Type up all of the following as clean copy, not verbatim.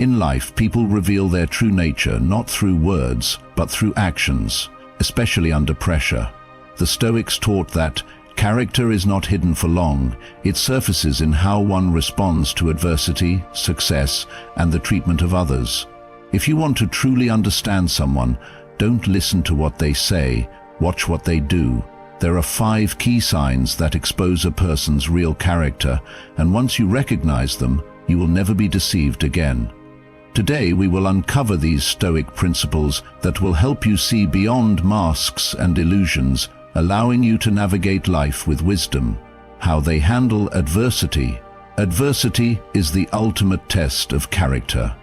In life, people reveal their true nature not through words, but through actions, especially under pressure. The Stoics taught that character is not hidden for long, it surfaces in how one responds to adversity, success, and the treatment of others. If you want to truly understand someone, don't listen to what they say, watch what they do. There are 5 key signs that expose a person's real character, and once you recognize them, you will never be deceived again. Today we will uncover these Stoic principles that will help you see beyond masks and illusions, allowing you to navigate life with wisdom. How they handle adversity. Adversity is the ultimate test of character.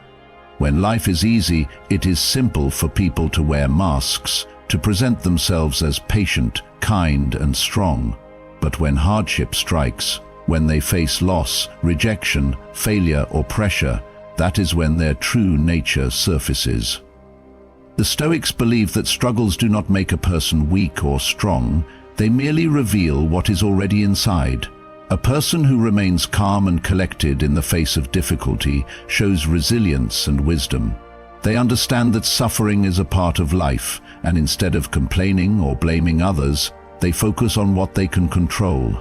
When life is easy, it is simple for people to wear masks, to present themselves as patient, kind, and strong. But when hardship strikes, when they face loss, rejection, failure, or pressure, that is when their true nature surfaces. The Stoics believe that struggles do not make a person weak or strong, they merely reveal what is already inside. A person who remains calm and collected in the face of difficulty shows resilience and wisdom. They understand that suffering is a part of life, and instead of complaining or blaming others, they focus on what they can control.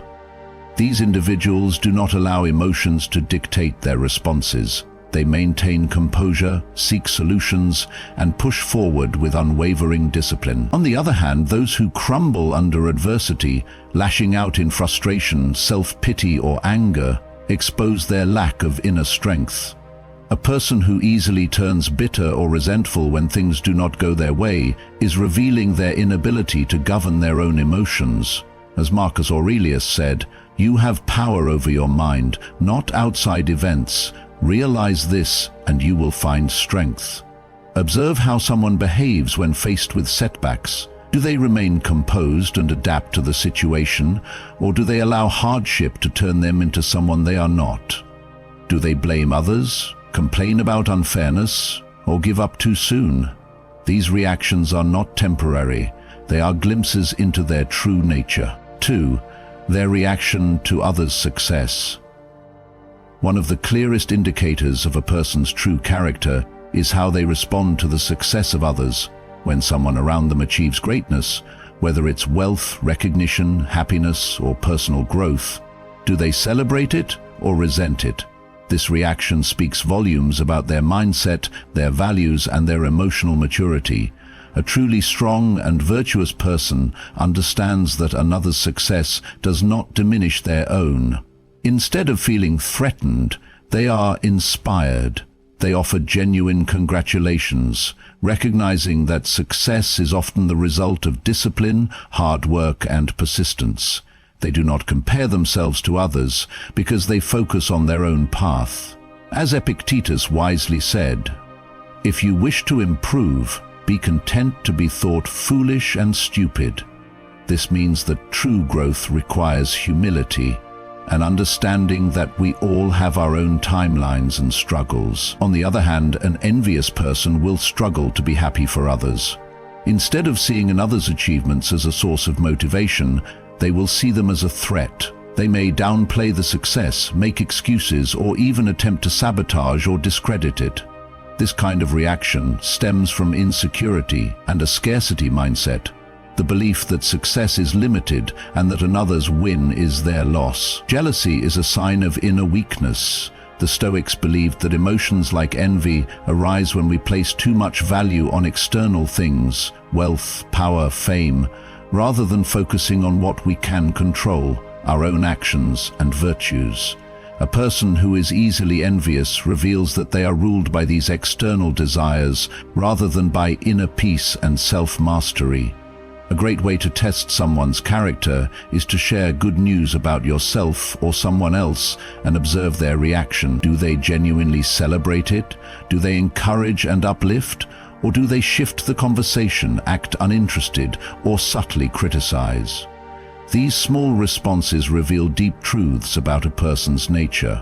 These individuals do not allow emotions to dictate their responses. They maintain composure, seek solutions, and push forward with unwavering discipline. On the other hand, those who crumble under adversity, lashing out in frustration, self-pity, or anger, expose their lack of inner strength. A person who easily turns bitter or resentful when things do not go their way is revealing their inability to govern their own emotions. As Marcus Aurelius said, "You have power over your mind, not outside events. Realize this, and you will find strength." Observe how someone behaves when faced with setbacks. Do they remain composed and adapt to the situation, or do they allow hardship to turn them into someone they are not? Do they blame others, complain about unfairness, or give up too soon? These reactions are not temporary. They are glimpses into their true nature. 2. Their reaction to others' success. One of the clearest indicators of a person's true character is how they respond to the success of others. When someone around them achieves greatness, whether it's wealth, recognition, happiness, or personal growth, do they celebrate it or resent it? This reaction speaks volumes about their mindset, their values, and their emotional maturity. A truly strong and virtuous person understands that another's success does not diminish their own. Instead of feeling threatened, they are inspired. They offer genuine congratulations, recognizing that success is often the result of discipline, hard work, and persistence. They do not compare themselves to others because they focus on their own path. As Epictetus wisely said, "If you wish to improve, be content to be thought foolish and stupid." This means that true growth requires humility, an understanding that we all have our own timelines and struggles. On the other hand, an envious person will struggle to be happy for others. Instead of seeing another's achievements as a source of motivation, they will see them as a threat. They may downplay the success, make excuses, or even attempt to sabotage or discredit it. This kind of reaction stems from insecurity and a scarcity mindset, the belief that success is limited and that another's win is their loss. Jealousy is a sign of inner weakness. The Stoics believed that emotions like envy arise when we place too much value on external things, wealth, power, fame, rather than focusing on what we can control, our own actions and virtues. A person who is easily envious reveals that they are ruled by these external desires rather than by inner peace and self-mastery. A great way to test someone's character is to share good news about yourself or someone else and observe their reaction. Do they genuinely celebrate it? Do they encourage and uplift? Or do they shift the conversation, act uninterested, or subtly criticize? These small responses reveal deep truths about a person's nature.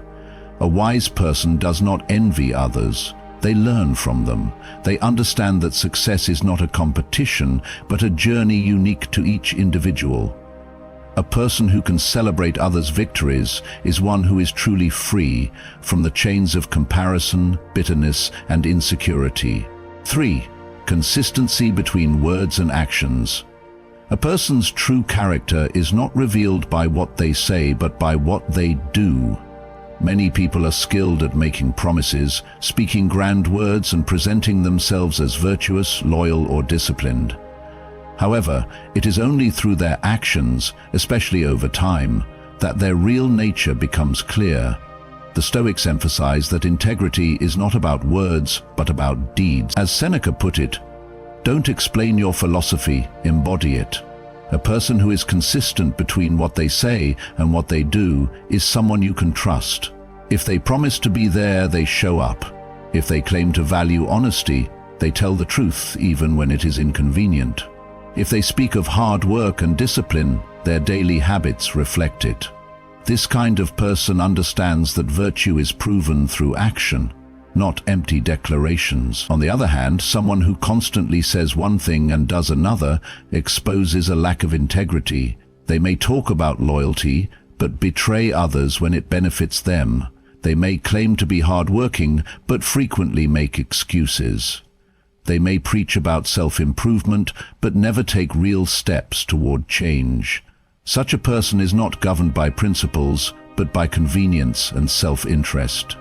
A wise person does not envy others. They learn from them. They understand that success is not a competition, but a journey unique to each individual. A person who can celebrate others' victories is one who is truly free from the chains of comparison, bitterness, and insecurity. 3. Consistency between words and actions. A person's true character is not revealed by what they say, but by what they do. Many people are skilled at making promises, speaking grand words, and presenting themselves as virtuous, loyal, or disciplined. However, it is only through their actions, especially over time, that their real nature becomes clear. The Stoics emphasize that integrity is not about words, but about deeds. As Seneca put it, "Don't explain your philosophy, embody it." A person who is consistent between what they say and what they do is someone you can trust. If they promise to be there, they show up. If they claim to value honesty, they tell the truth even when it is inconvenient. If they speak of hard work and discipline, their daily habits reflect it. This kind of person understands that virtue is proven through action, not empty declarations. On the other hand, someone who constantly says one thing and does another exposes a lack of integrity. They may talk about loyalty, but betray others when it benefits them. They may claim to be hardworking, but frequently make excuses. They may preach about self-improvement, but never take real steps toward change. Such a person is not governed by principles, but by convenience and self-interest.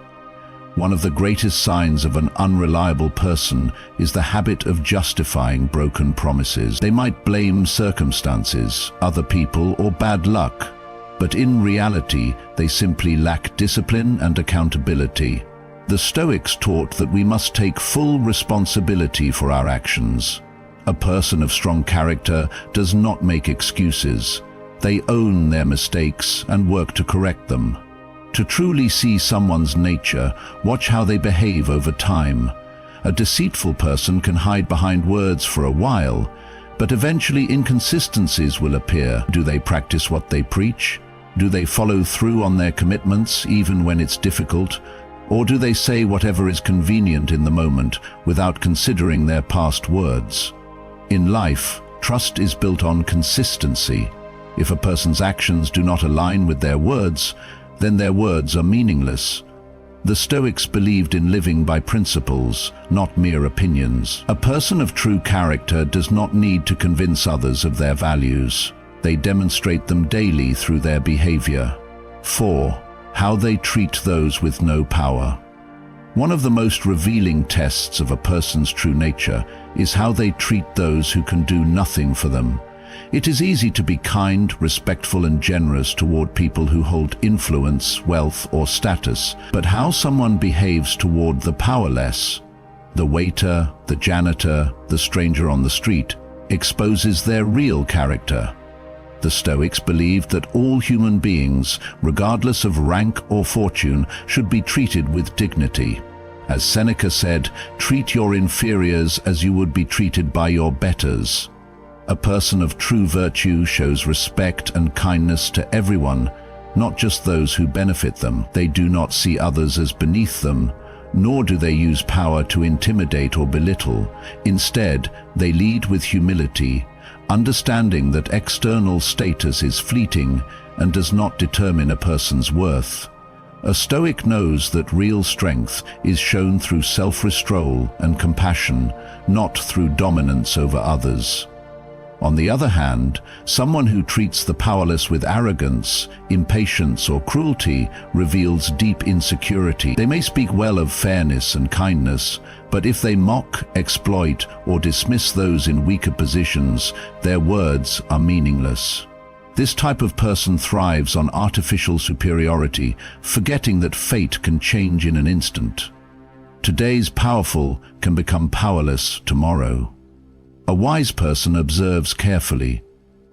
One of the greatest signs of an unreliable person is the habit of justifying broken promises. They might blame circumstances, other people, or bad luck, but in reality, they simply lack discipline and accountability. The Stoics taught that we must take full responsibility for our actions. A person of strong character does not make excuses. They own their mistakes and work to correct them. To truly see someone's nature, watch how they behave over time. A deceitful person can hide behind words for a while, but eventually inconsistencies will appear. Do they practice what they preach? Do they follow through on their commitments even when it's difficult? Or do they say whatever is convenient in the moment without considering their past words? In life, trust is built on consistency. If a person's actions do not align with their words, then their words are meaningless. The Stoics believed in living by principles, not mere opinions. A person of true character does not need to convince others of their values. They demonstrate them daily through their behavior. 4. How they treat those with no power. One of the most revealing tests of a person's true nature is how they treat those who can do nothing for them. It is easy to be kind, respectful, and generous toward people who hold influence, wealth, or status, but how someone behaves toward the powerless, the waiter, the janitor, the stranger on the street, exposes their real character. The Stoics believed that all human beings, regardless of rank or fortune, should be treated with dignity. As Seneca said, treat your inferiors as you would be treated by your betters. A person of true virtue shows respect and kindness to everyone, not just those who benefit them. They do not see others as beneath them, nor do they use power to intimidate or belittle. Instead, they lead with humility, understanding that external status is fleeting and does not determine a person's worth. A Stoic knows that real strength is shown through self-restraint and compassion, not through dominance over others. On the other hand, someone who treats the powerless with arrogance, impatience, or cruelty reveals deep insecurity. They may speak well of fairness and kindness, but if they mock, exploit, or dismiss those in weaker positions, their words are meaningless. This type of person thrives on artificial superiority, forgetting that fate can change in an instant. Today's powerful can become powerless tomorrow. A wise person observes carefully.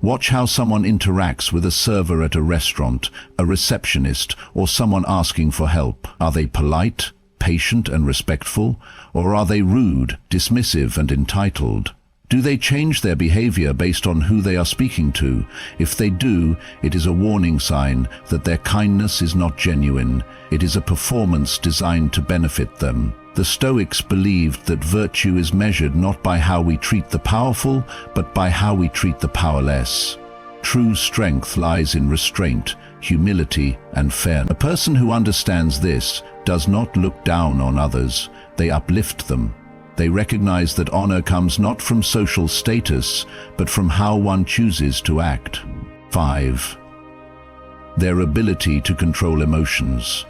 Watch how someone interacts with a server at a restaurant, a receptionist, or someone asking for help. Are they polite, patient, and respectful, or are they rude, dismissive, and entitled? Do they change their behavior based on who they are speaking to? If they do, it is a warning sign that their kindness is not genuine. It is a performance designed to benefit them. The Stoics believed that virtue is measured not by how we treat the powerful, but by how we treat the powerless. True strength lies in restraint, humility, and fairness. A person who understands this does not look down on others, they uplift them. They recognize that honor comes not from social status, but from how one chooses to act. 5. Their ability to control emotions.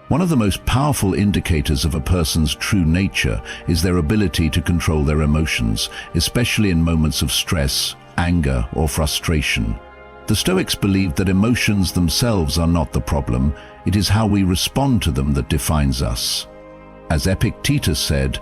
One of the most powerful indicators of a person's true nature is their ability to control their emotions, especially in moments of stress, anger, or frustration. The Stoics believed that emotions themselves are not the problem, it is how we respond to them that defines us. As Epictetus said,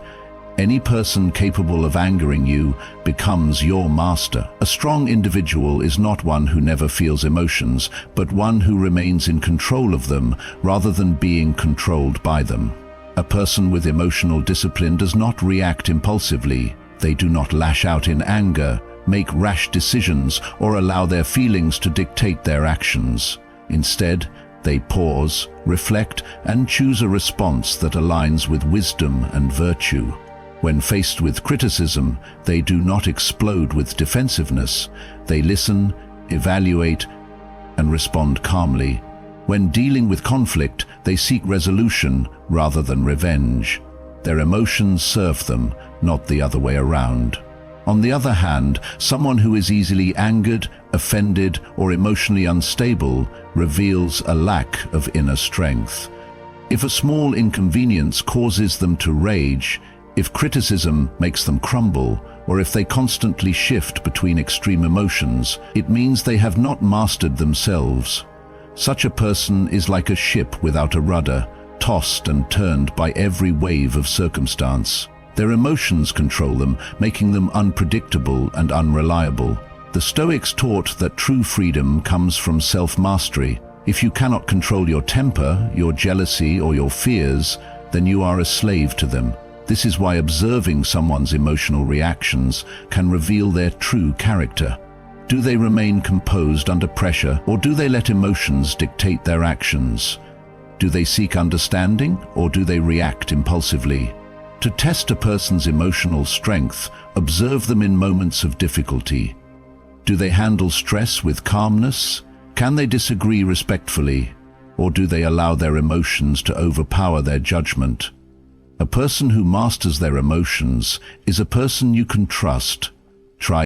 "Any person capable of angering you becomes your master." A strong individual is not one who never feels emotions, but one who remains in control of them rather than being controlled by them. A person with emotional discipline does not react impulsively. They do not lash out in anger, make rash decisions, or allow their feelings to dictate their actions. Instead, they pause, reflect, and choose a response that aligns with wisdom and virtue. When faced with criticism, they do not explode with defensiveness. They listen, evaluate, and respond calmly. When dealing with conflict, they seek resolution rather than revenge. Their emotions serve them, not the other way around. On the other hand, someone who is easily angered, offended, or emotionally unstable reveals a lack of inner strength. If a small inconvenience causes them to rage, if criticism makes them crumble, or if they constantly shift between extreme emotions, it means they have not mastered themselves. Such a person is like a ship without a rudder, tossed and turned by every wave of circumstance. Their emotions control them, making them unpredictable and unreliable. The Stoics taught that true freedom comes from self-mastery. If you cannot control your temper, your jealousy, or your fears, then you are a slave to them. This is why observing someone's emotional reactions can reveal their true character. Do they remain composed under pressure, or do they let emotions dictate their actions? Do they seek understanding, or do they react impulsively? To test a person's emotional strength, observe them in moments of difficulty. Do they handle stress with calmness? Can they disagree respectfully? Or do they allow their emotions to overpower their judgment? A person who masters their emotions is a person you can trust. Try